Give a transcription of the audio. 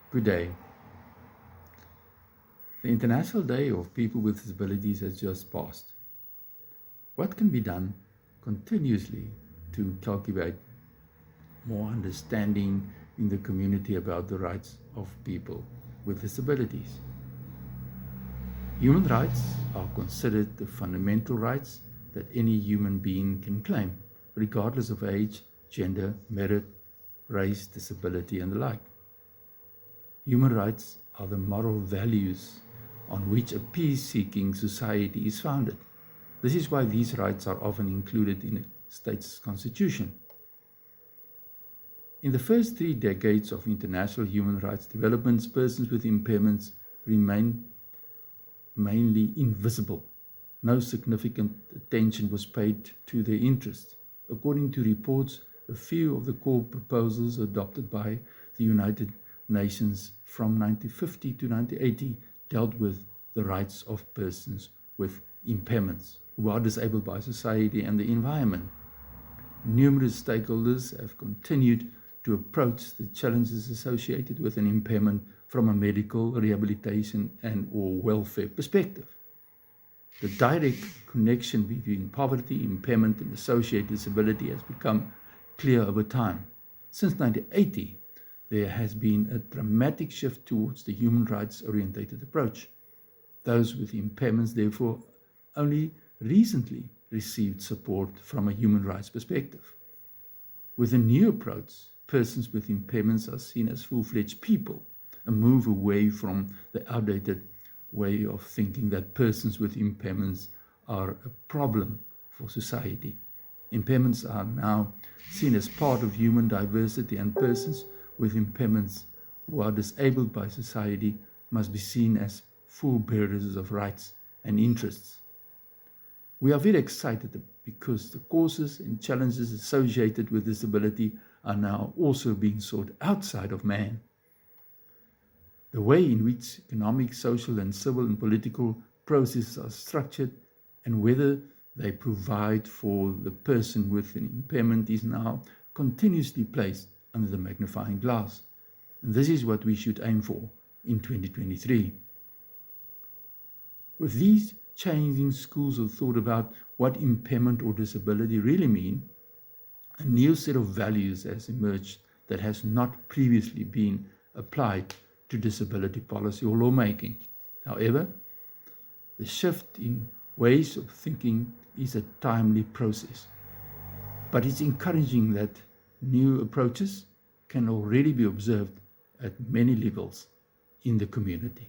Good day. The International Day of People with Disabilities has just passed. What can be done continuously to cultivate more understanding in the community about the rights of people with disabilities? Human rights are considered the fundamental rights that any human being can claim, regardless of age, gender, merit, race, disability, and the like. Human rights are the moral values on which a peace-seeking society is founded. This is why these rights are often included in a state's constitution. In the first 3 decades of international human rights developments, persons with impairments remain mainly invisible. No significant attention was paid to their interests. According to reports, a few of the core proposals adopted by the United Nations from 1950 to 1980 dealt with the rights of persons with impairments who are disabled by society and the environment. Numerous stakeholders have continued to approach the challenges associated with an impairment from a medical, rehabilitation, and/or welfare perspective. The direct connection between poverty, impairment, and associated disability has become clear over time. Since 1980, there has been a dramatic shift towards the human rights-oriented approach. Those with impairments, therefore, only recently received support from a human rights perspective. With a new approach, persons with impairments are seen as full-fledged people, a move away from the outdated way of thinking that persons with impairments are a problem for society. Impairments are now seen as part of human diversity, and persons with impairments who are disabled by society must be seen as full bearers of rights and interests. We are very excited because the causes and challenges associated with disability are now also being sought outside of man. The way in which economic, social, and civil and political processes are structured and whether they provide for the person with an impairment is now continuously placed under the magnifying glass. And this is what we should aim for in 2023. With these changing schools of thought about what impairment or disability really mean, a new set of values has emerged that has not previously been applied to disability policy or lawmaking. However, the shift in ways of thinking is a timely process, but it's encouraging that new approaches can already be observed at many levels in the community.